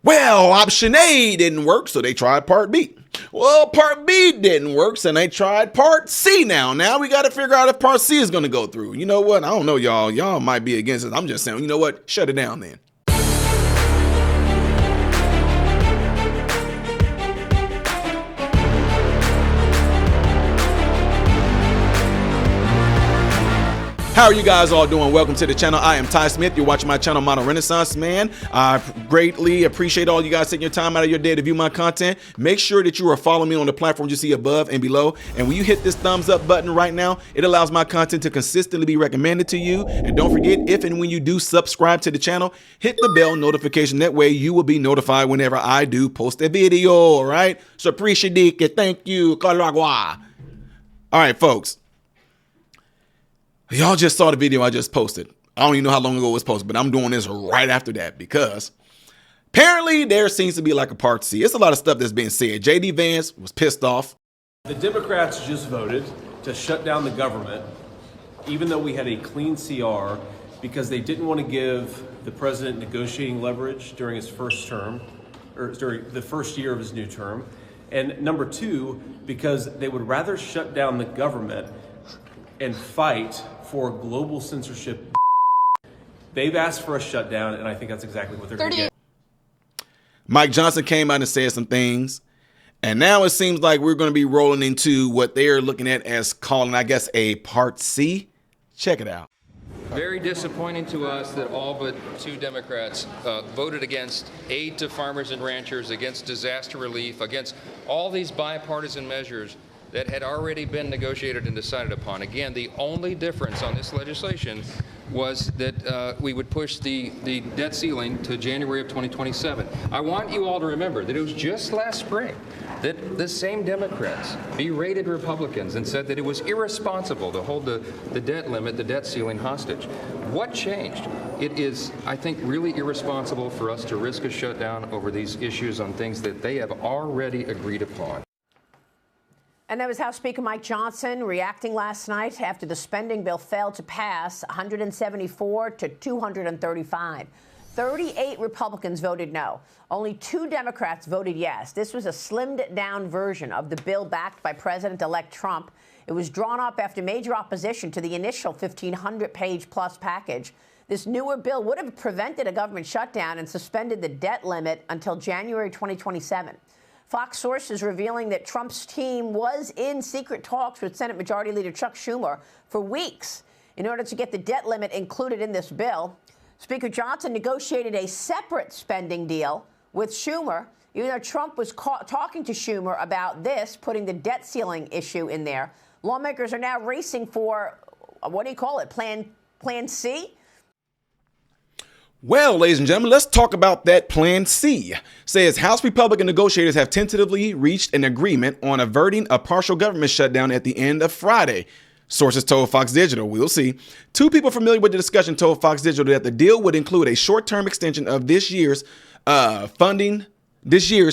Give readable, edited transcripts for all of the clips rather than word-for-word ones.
Well, option A didn't work, so they tried part B. Well, part B didn't work, so they tried part C now. Now we got to figure out if part C is going to go through. You know what? I don't know, y'all. Y'all might be against it. I'm just saying, you know what? Shut it down then. How are you guys all doing? Welcome to the channel. I am Ty Smith. You're watching my channel, Modern Renaissance Man. I greatly appreciate all you guys taking your time out of your day to view my content. Make sure that you are following me on the platforms you see above and below. And when you hit this thumbs up button right now, it allows my content to consistently be recommended to you. And don't forget, if and when you do subscribe to the channel, hit the bell notification. That way you will be notified whenever I do post a video, all right? So appreciate it. Thank you. All right, folks. Y'all just saw the video I just posted. I don't even know how long ago it was posted, but I'm doing this right after that because apparently there seems to be like a part C. It's a lot of stuff that's being said. J.D. Vance was pissed off. The Democrats just voted to shut down the government, even though we had a clean CR, because they didn't want to give the president negotiating leverage during his first term, or during the first year of his new term. And number two, because they would rather shut down the government and fight for global censorship. They've asked for a shutdown, and I think that's exactly what they're going to get. Mike Johnson came out and said some things, and now it seems like we're going to be rolling into what they're looking at as calling, I guess, a part C. Check it out. Very disappointing to us that all but two Democrats voted against aid to farmers and ranchers, against disaster relief, against all these bipartisan measures that had already been negotiated and decided upon. Again, the only difference on this legislation was that we would push the debt ceiling to January of 2027. I want you all to remember that it was just last spring that the same Democrats berated Republicans and said that it was irresponsible to hold the debt limit, the debt ceiling hostage. What changed? It is, I think, really irresponsible for us to risk a shutdown over these issues on things that they have already agreed upon. And that was House Speaker Mike Johnson reacting last night after the spending bill failed to pass 174 to 235. 38 Republicans voted no. Only 2 Democrats voted yes. This was a slimmed-down version of the bill backed by President-elect Trump. It was drawn up after major opposition to the initial 1,500-page-plus package. This newer bill would have prevented a government shutdown and suspended the debt limit until January 2027. Fox sources revealing that Trump's team was in secret talks with Senate Majority Leader Chuck Schumer for weeks in order to get the debt limit included in this bill. Speaker Johnson negotiated a separate spending deal with Schumer, even though Trump was talking to Schumer about this, putting the debt ceiling issue in there. Lawmakers are now racing for, what do you call it, Plan C? Well, ladies and gentlemen, let's talk about that Plan C. Says House Republican negotiators have tentatively reached an agreement on averting a partial government shutdown at the end of Friday. Sources told Fox Digital. We'll see. 2 people familiar with the discussion told Fox Digital that the deal would include a short-term extension of this year's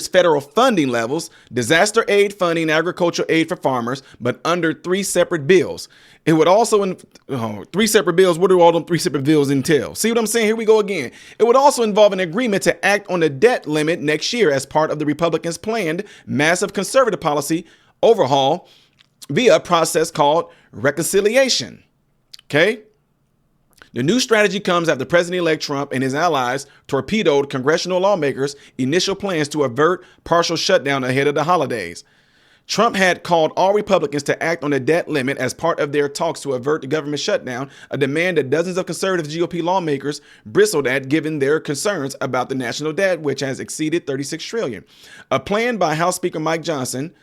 federal funding levels, disaster aid funding, agricultural aid for farmers, but under 3 separate bills. It would also, 3 separate bills, what do all them 3 separate bills entail? See what I'm saying? Here we go again. It would also involve an agreement to act on the debt limit next year as part of the Republicans' planned massive conservative policy overhaul via a process called reconciliation. Okay? The new strategy comes after President-elect Trump and his allies torpedoed congressional lawmakers' initial plans to avert partial shutdown ahead of the holidays. Trump had called all Republicans to act on the debt limit as part of their talks to avert the government shutdown, a demand that dozens of conservative GOP lawmakers bristled at given their concerns about the national debt, which has exceeded $36 trillion. A plan by House Speaker Mike Johnson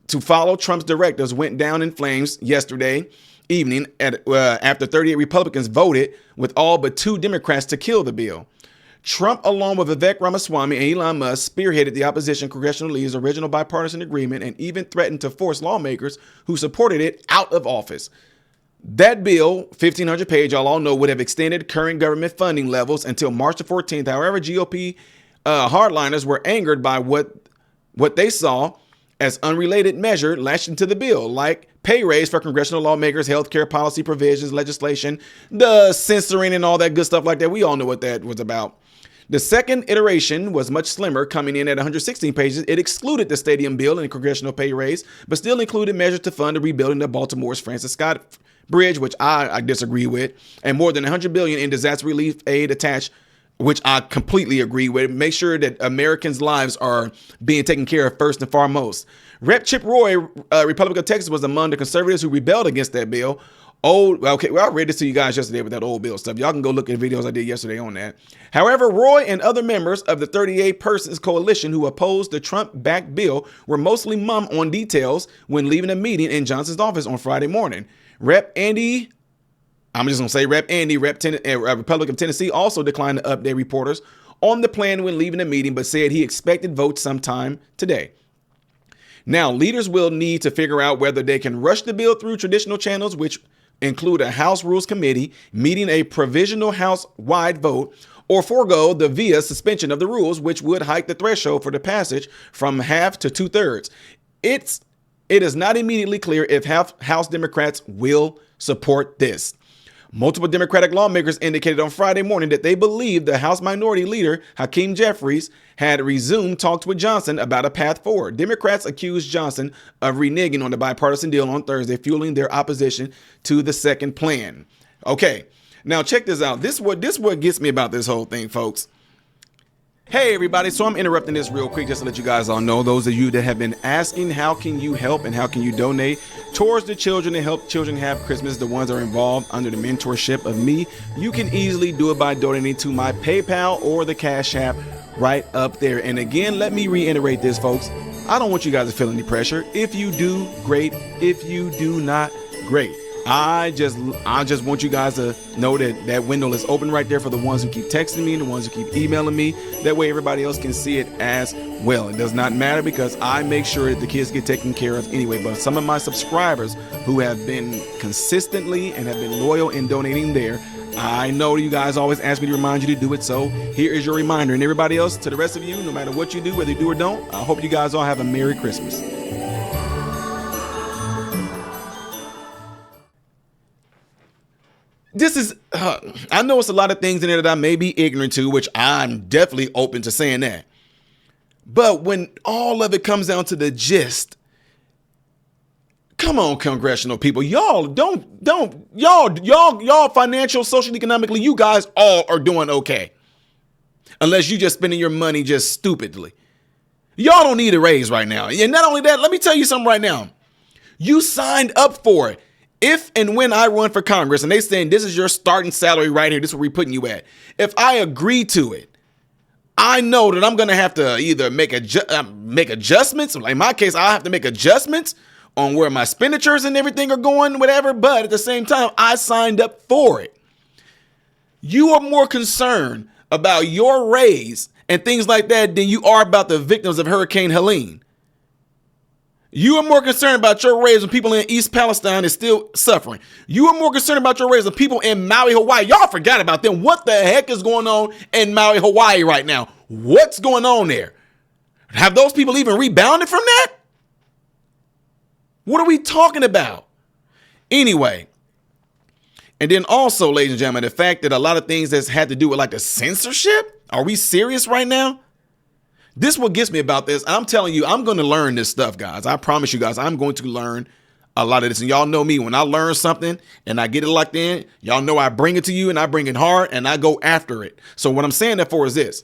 to follow Trump's directives went down in flames yesterday evening after 38 Republicans voted with all but 2 Democrats to kill the bill. Trump, along with Vivek Ramaswamy and Elon Musk, spearheaded the opposition congressional leaders' original bipartisan agreement and even threatened to force lawmakers who supported it out of office. That bill, 1,500 pages, y'all all know, would have extended current government funding levels until March the 14th. However, GOP hardliners were angered by what they saw as unrelated measure latched into the bill, like pay raise for congressional lawmakers, healthcare policy provisions, legislation, the censoring and all that good stuff like that. We all know what that was about. The second iteration was much slimmer, coming in at 116 pages. It excluded the stadium bill and congressional pay raise, but still included measures to fund the rebuilding of Baltimore's Francis Scott Bridge, which I disagree with, and more than $100 billion in disaster relief aid attached, which I completely agree with. Make sure that Americans' lives are being taken care of first and foremost. Rep. Chip Roy, Republican of Texas, was among the conservatives who rebelled against that bill. I read this to you guys yesterday with that old bill stuff. Y'all can go look at videos I did yesterday on that. However, Roy and other members of the 38 persons coalition who opposed the Trump-backed bill were mostly mum on details when leaving a meeting in Johnson's office on Friday morning. Rep. Andy, Republican of Tennessee, also declined to update reporters on the plan when leaving the meeting, but said he expected votes sometime today. Now, leaders will need to figure out whether they can rush the bill through traditional channels, which include a House Rules Committee meeting a provisional House-wide vote, or forego the via suspension of the rules, which would hike the threshold for the passage from half to 2/3. It is not immediately clear if House Democrats will support this. Multiple Democratic lawmakers indicated on Friday morning that they believe the House Minority Leader, Hakeem Jeffries, had resumed talks with Johnson about a path forward. Democrats accused Johnson of reneging on the bipartisan deal on Thursday, fueling their opposition to the second plan. Okay, now check this out. This what gets me about this whole thing, folks. Hey everybody, so I'm interrupting this real quick just to let you guys all know, those of you that have been asking how can you help and how can you donate towards the children to help children have Christmas, the ones that are involved under the mentorship of me, you can easily do it by donating to my PayPal or the Cash App right up there. And again, let me reiterate this, folks. I don't want you guys to feel any pressure. If you do, great. If you do not, great. I just want you guys to know that that window is open right there for the ones who keep texting me and the ones who keep emailing me. That way everybody else can see it as well. It does not matter because I make sure that the kids get taken care of anyway. But some of my subscribers who have been consistently and have been loyal in donating there, I know you guys always ask me to remind you to do it. So here is your reminder. And everybody else, to the rest of you, no matter what you do, whether you do or don't, I hope you guys all have a Merry Christmas. This is, I know it's a lot of things in there that I may be ignorant to, which I'm definitely open to saying that. But when all of it comes down to the gist, come on, congressional people, y'all financial, social, economically, you guys all are doing okay. Unless you just spending your money just stupidly. Y'all don't need a raise right now. And not only that, let me tell you something right now. You signed up for it. If and when I run for Congress and they saying this is your starting salary right here, this is where we're putting you at. If I agree to it, I know that I'm going to have to either make adjustments. Like in my case, I have to make adjustments on where my expenditures and everything are going, whatever. But at the same time, I signed up for it. You are more concerned about your raise and things like that than you are about the victims of Hurricane Helene. You are more concerned about your raise when people in East Palestine is still suffering. You are more concerned about your raise when people in Maui, Hawaii. Y'all forgot about them. What the heck is going on in Maui, Hawaii right now? What's going on there? Have those people even rebounded from that? What are we talking about? Anyway, and then also, ladies and gentlemen, the fact that a lot of things that's had to do with like the censorship. Are we serious right now? This is what gets me about this. I'm telling you, I'm going to learn this stuff, guys. I promise you guys, I'm going to learn a lot of this. And y'all know me, when I learn something and I get it locked in, y'all know I bring it to you and I bring it hard and I go after it. So what I'm saying that for is this.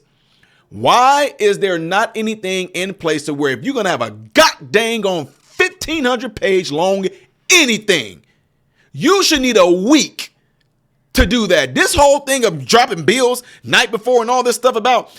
Why is there not anything in place to where if you're going to have a god dang on 1,500 page long anything, you should need a week to do that. This whole thing of dropping bills night before and all this stuff about,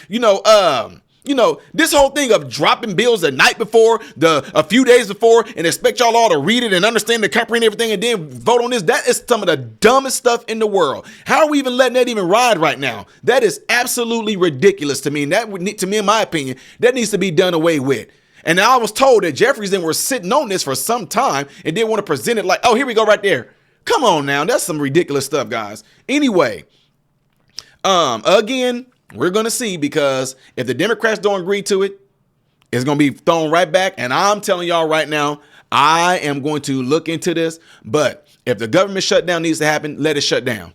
this whole thing of dropping bills the night before, a few days before, and expect y'all all to read it and understand the comprehend everything and then vote on this. That is some of the dumbest stuff in the world. How are we even letting that even ride right now? That is absolutely ridiculous to me. And that would need, to me, in my opinion, that needs to be done away with. And I was told that Jeffries then were sitting on this for some time and didn't want to present it like, oh, here we go right there. Come on now. That's some ridiculous stuff, guys. Anyway, again, we're going to see, because if the Democrats don't agree to it, it's going to be thrown right back. And I'm telling y'all right now, I am going to look into this. But if the government shutdown needs to happen, let it shut down.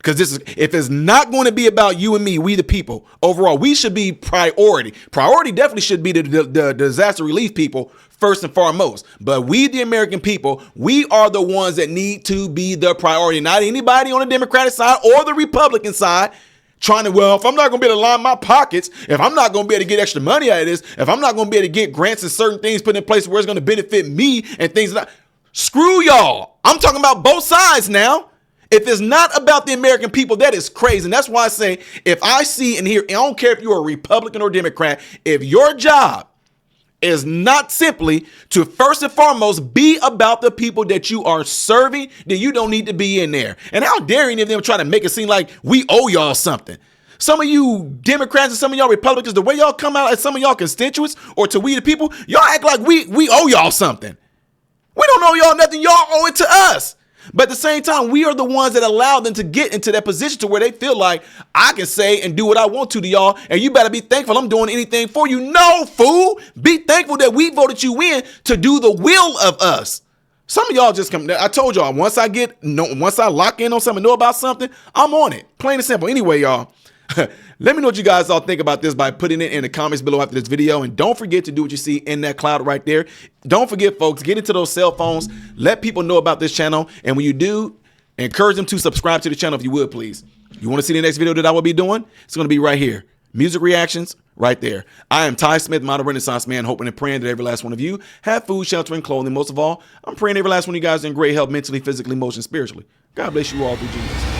Because if it's not going to be about you and me, we the people, overall, we should be priority. Priority definitely should be the disaster relief people first and foremost. But we, the American people, we are the ones that need to be the priority, not anybody on the Democratic side or the Republican side trying to, well, if I'm not going to be able to line my pockets, if I'm not going to be able to get extra money out of this, if I'm not going to be able to get grants and certain things put in place where it's going to benefit me and things like that, screw y'all. I'm talking about both sides now. If it's not about the American people, that is crazy. And that's why I say, if I see and hear, I don't care if you're a Republican or Democrat, if your job is not simply to first and foremost be about the people that you are serving, then you don't need to be in there. And how dare any of them try to make it seem like we owe y'all something. Some of you Democrats and some of y'all Republicans, the way y'all come out as some of y'all constituents or to we the people, y'all act like we owe y'all something. We don't owe y'all nothing. Y'all owe it to us. But at the same time, we are the ones that allow them to get into that position to where they feel like I can say and do what I want to y'all, and you better be thankful I'm doing anything for you. No, fool. Be thankful that we voted you in to do the will of us. Some of y'all just come. I told y'all, once I lock in on something, know about something, I'm on it. Plain and simple. Anyway, y'all, let me know what you guys all think about this by putting it in the comments below after this video. And don't forget to do what you see in that cloud right there. Don't forget, folks, get into those cell phones. Let people know about this channel. And when you do, encourage them to subscribe to the channel if you would, please. You want to see the next video that I will be doing? It's going to be right here. Music reactions right there. I am Ty Smith, modern Renaissance man, hoping and praying that every last one of you have food, shelter, and clothing. Most of all, I'm praying every last one of you guys are in great health mentally, physically, emotionally, spiritually. God bless you all through Jesus.